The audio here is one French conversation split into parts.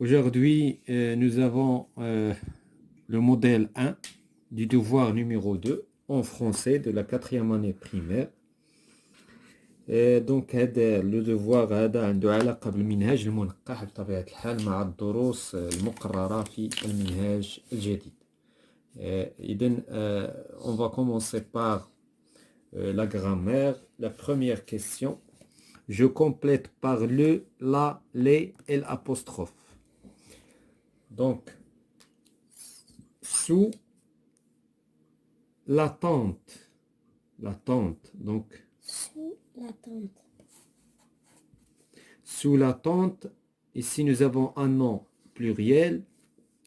Aujourd'hui, nous avons le modèle 1 du devoir numéro 2 en français de la quatrième année primaire. دونك هذا لو دوفوار هذا عنده علاقة بالمنهاج المنقح بطبيعة الحال مع الدروس المقررة في المنهاج الجديد. إذن on va commencer par la grammaire. La première question, je complète par le, la, les et l'apostrophe. Donc, sous l'attente, donc sous l'attente, ici nous avons un nom pluriel,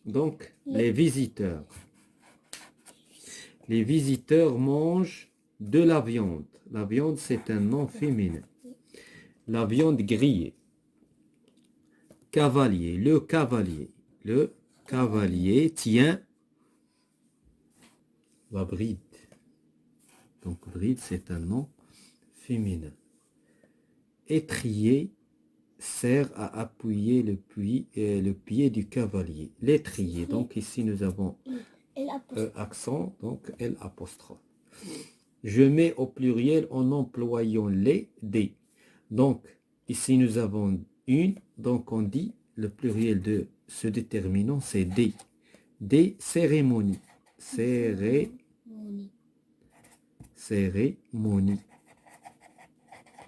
donc les visiteurs. Les visiteurs mangent de la viande. La viande, c'est un nom féminin. La viande grillée. Cavalier, le cavalier tient la bride. Donc bride, c'est un nom féminin. Étrier sert à appuyer le pied du cavalier. L'étrier, donc ici nous avons accent, donc L apostrophe. Je mets au pluriel en employant les, des. Donc ici nous avons une, donc on dit le pluriel de ce déterminant c'est des. Des cérémonies. Cérémonie.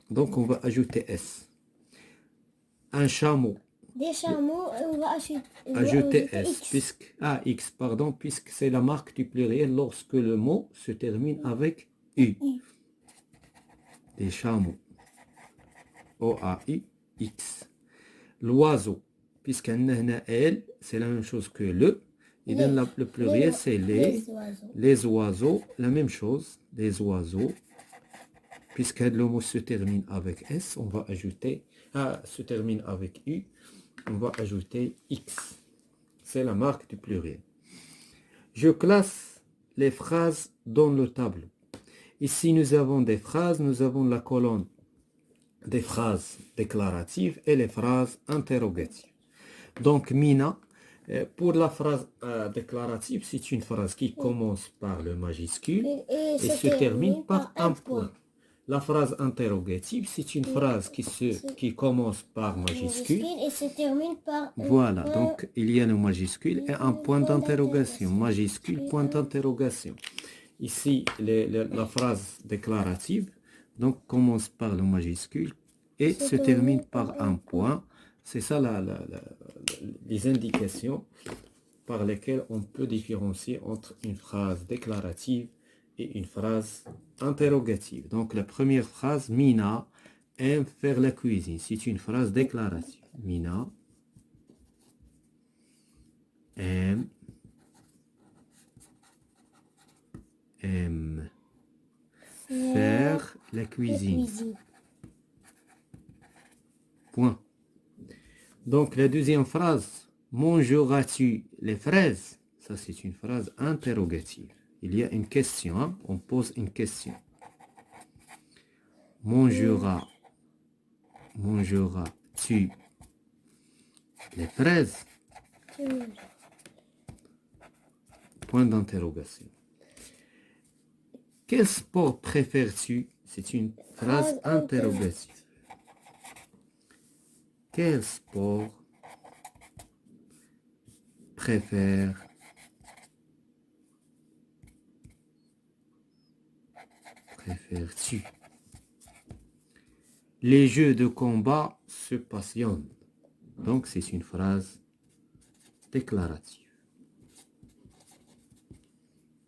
Donc on va ajouter S. Un chameau. Des chameaux, on va ajouter S. X. Puisque c'est la marque du pluriel lorsque le mot se termine avec U. Des chameaux. O-A-U-X. L'oiseau. Puisqu'un L, c'est la même chose que le. Et dans le pluriel, c'est les oiseaux. La même chose, les oiseaux. Puisque le mot se termine avec S, on va ajouter, se termine avec U, on va ajouter X. C'est la marque du pluriel. Je classe les phrases dans le tableau. Ici, nous avons des phrases, nous avons la colonne des phrases déclaratives et les phrases interrogatives. Donc, Mina, pour la phrase déclarative, c'est une phrase qui commence par le majuscule et se termine par un point. La phrase interrogative, c'est une phrase qui commence par majuscule et se termine par voilà, donc il y a le majuscule et un point d'interrogation. Majuscule, point d'interrogation. Ici, la phrase déclarative donc commence par le majuscule et se termine par un point. C'est ça les indications par lesquelles on peut différencier entre une phrase déclarative et une phrase interrogative. Donc la première phrase, Mina aime faire la cuisine. C'est une phrase déclarative. Mina aime faire la cuisine. Point. Donc la deuxième phrase, mangeras-tu les fraises? Ça c'est une phrase interrogative. Il y a une question, hein? On pose une question. Mangeras-tu les fraises? Point d'interrogation. Quel sport préfères-tu? C'est une phrase interrogative. Quel sport préfères-tu? Les jeux de combat se passionnent. Donc c'est une phrase déclarative.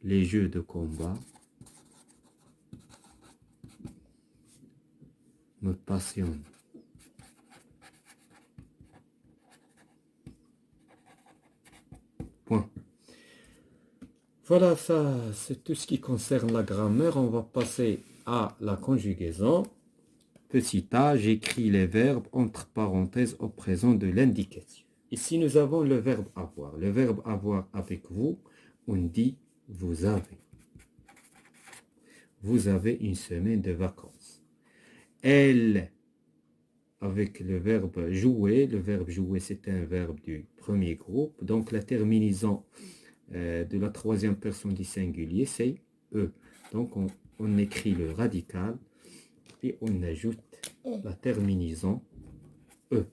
Les jeux de combat me passionnent. Point. Voilà, ça c'est tout ce qui concerne la grammaire. On va passer à la conjugaison. Petit a, j'écris les verbes entre parenthèses au présent de l'indicatif. Ici, nous avons le verbe avoir. Le verbe avoir avec vous, on dit vous avez. Vous avez une semaine de vacances. Elle avec le verbe jouer. Le verbe jouer, c'est un verbe du premier groupe. Donc, la terminaison de la troisième personne du singulier, c'est E. Donc, on écrit le radical et on ajoute la terminaison E.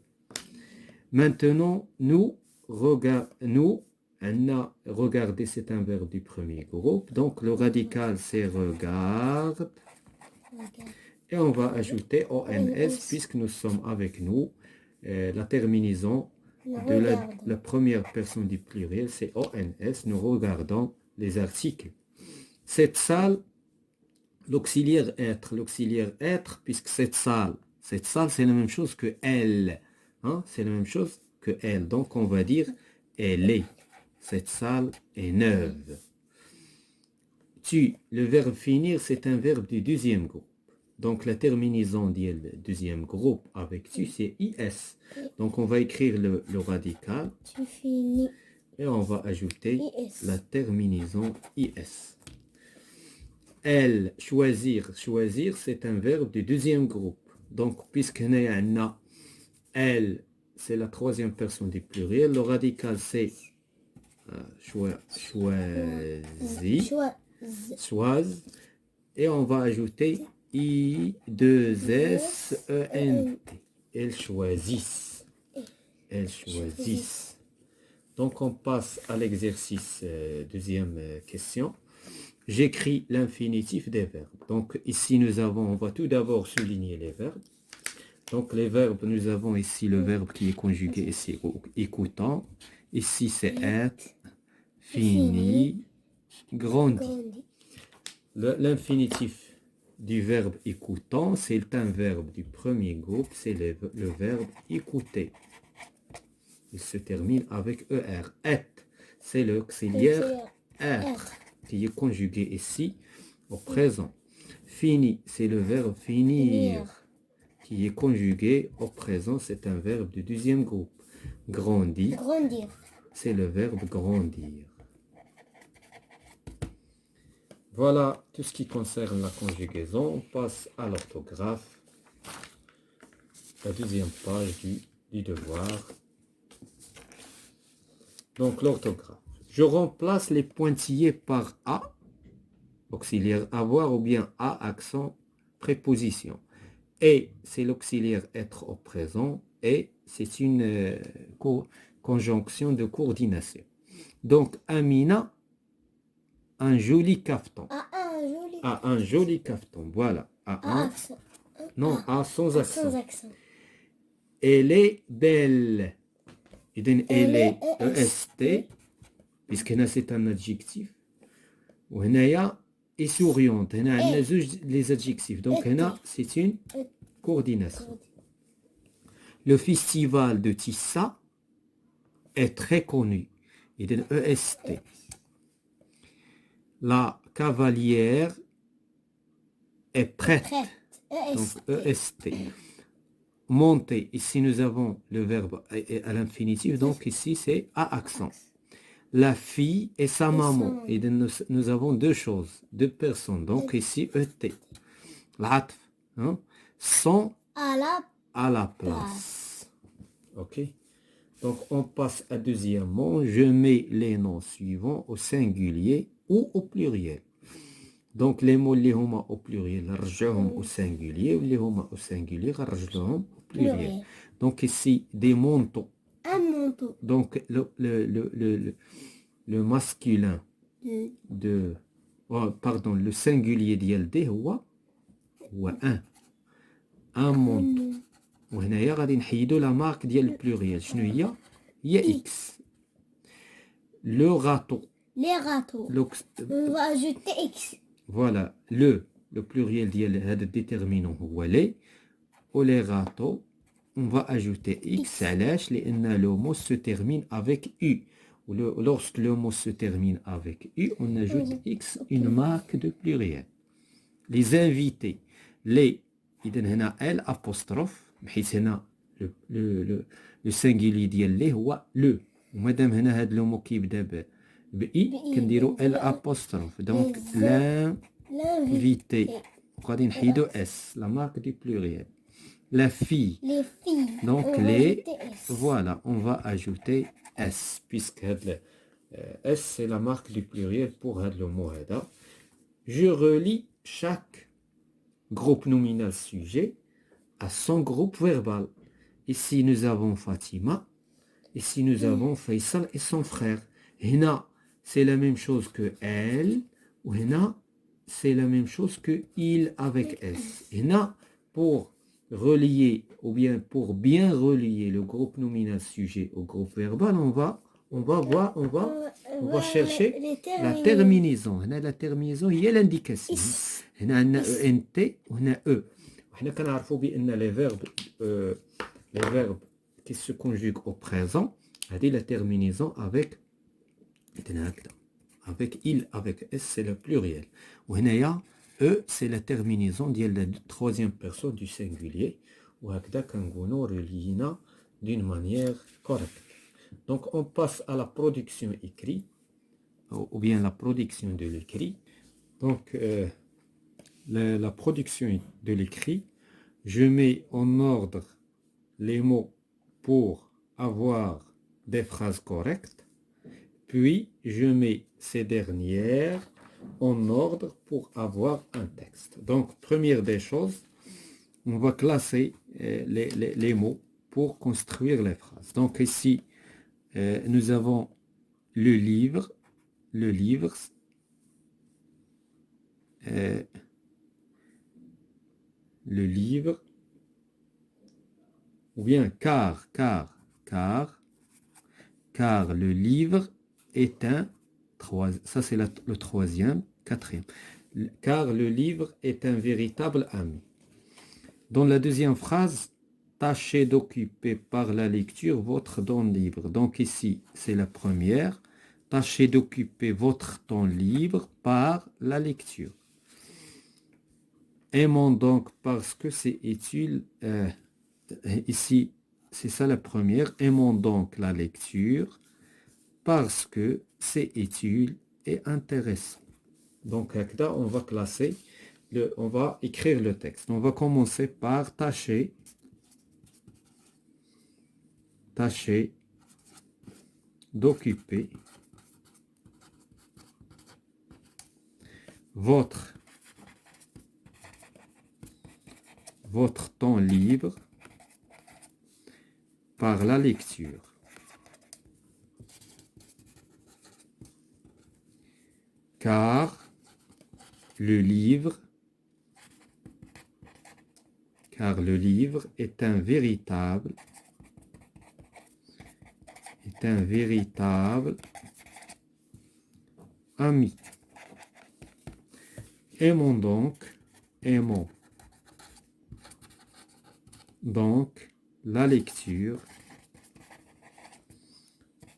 Maintenant, nous, regarder, c'est un verbe du premier groupe. Donc, le radical, c'est regarde. Et on va ajouter ONS puisque nous sommes avec nous. La terminaison de la première personne du pluriel, c'est ONS. Nous regardons les articles. Cette salle, l'auxiliaire être, puisque cette salle, c'est la même chose que elle. Hein? C'est la même chose que elle. Donc, on va dire elle est. Cette salle est neuve. Tu, le verbe finir, c'est un verbe du deuxième groupe. Donc, la terminaison du deuxième groupe avec tu, c'est IS. Donc, on va écrire le radical. Tu finis. Et on va ajouter IS. la terminaison IS. Elle, choisir. Choisir, c'est un verbe du deuxième groupe. Donc, puisqu'on est un A, elle, c'est la troisième personne du pluriel. Le radical, c'est choisi. Choise. Et on va ajouter I2SENT. Elles choisissent. Elles choisissent. Donc, on passe à l'exercice deuxième question. J'écris l'infinitif des verbes. Donc, ici, on va tout d'abord souligner les verbes. Donc, les verbes, nous avons ici le verbe qui est conjugué ici, écoutant. Ici, c'est être, fini, grandi. L'infinitif du verbe écoutant, c'est un verbe du premier groupe, c'est le verbe écouter. Il se termine avec ER. Et, c'est l'auxiliaire être qui est conjugué ici au présent. Fini, c'est le verbe finir qui est conjugué au présent, c'est un verbe du deuxième groupe. Grandir, c'est le verbe grandir. Voilà tout ce qui concerne la conjugaison. On passe à l'orthographe. La deuxième page du devoir. Donc l'orthographe. Je remplace les pointillés par A, auxiliaire avoir, ou bien A, accent, préposition. Et, c'est l'auxiliaire être au présent. Et, c'est une conjonction de coordination. Donc, Amina, un joli cafeton. Un joli cafeton. Voilà. Non, A sans accent. Elle est belle. Elle est EST. Puisque c'est un adjectif. Ou et souriante. Les adjectifs. Donc, c'est une coordination. Le festival de Tissa est très connu. Il est EST. La cavalière est prête. Donc, EST. Monter. Ici, nous avons le verbe à l'infinitif. Donc, ici, c'est à accent. La fille et sa maman. Et nous avons deux choses, deux personnes. Donc ici, ET. L'atf, hein, sont à la place. Ok. Donc on passe à deuxièmement. Je mets les noms suivants au singulier ou au pluriel. Donc les mots les huma au pluriel, rajahum au singulier, ou les huma au singulier, rajahum au pluriel. Donc ici, des manteaux. Un manteau. Donc, le masculin le singulier d'ILD هو un manteau. وهنايا غادي نحيدو la marque ديال البلوريال. شنو هي X. Le râteau. Les râteaux. On va ajouter X. Voilà, le pluriel ديال هذا déterminant هو les. Ou les râteaux. On va ajouter X. علاش؟ لأن le mot se termine avec U. Lorsque le mot se termine avec U, on ajoute X, une marque de pluriel. Les invités. Les. إذن هنا L apostrophe. بحيث هنا le singulier ديال les هو le. ومادام هنا هاد le mot كيبدا بإي كنديرو L apostrophe. Donc l'invité. وغادي نحيدو S, la marque du pluriel. la fille. Les filles. Donc, On va les, ajouter S. voilà, on va ajouter S, puisque S, c'est la marque du pluriel pour le mot hada. Je relie chaque groupe nominal sujet à son groupe verbal. Ici, nous avons Fatima. Ici, nous avons Faisal et son frère. Hina, c'est la même chose que elle. Ou hina, c'est la même chose que il avec S. Hina, pour relier, ou bien pour bien relier le groupe nominal sujet au groupe verbal, on va chercher la terminaison. Hina, la terminaison, il y a l'indication. Hina, on a ENT, on a E. On a les verbes qui se conjuguent au présent, c'est la terminaison avec il, avec S, c'est le pluriel. Ou E, c'est la terminaison de la troisième personne du singulier. Ou d'une manière correcte. Donc, on passe à la production écrite, ou bien la production de l'écrit. Donc, la production de l'écrit, je mets en ordre les mots pour avoir des phrases correctes, puis je mets ces dernières en ordre pour avoir un texte. Donc, première des choses, on va classer les mots pour construire les phrases. Donc ici, nous avons le livre, euh, le livre, ou bien car le livre est un, ça c'est le troisième, quatrième, car le livre est un véritable ami. Dans la deuxième phrase, tâchez d'occuper par la lecture votre temps libre. Donc ici, c'est la première. Tâchez d'occuper votre temps libre par la lecture. Aimons donc parce que c'est utile. Ici, c'est ça la première. Aimons donc la lecture parce que c'est utile et intéressant. Donc, là, on va classer, on va écrire le texte. On va commencer par tâcher d'occuper votre temps libre par la lecture. Car le livre est un véritable ami. Aimons donc la lecture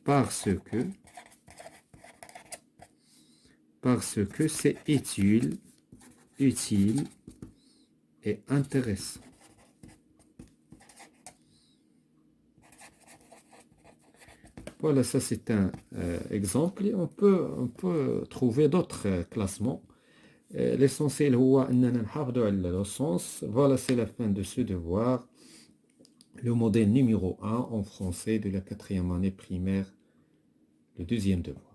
parce que c'est utile et intéressant. Voilà, ça c'est un exemple. Et on peut trouver d'autres classements. L'essentiel, le sens. Voilà, c'est la fin de ce devoir. Le modèle numéro 1 en français de la 4e année primaire, le deuxième devoir.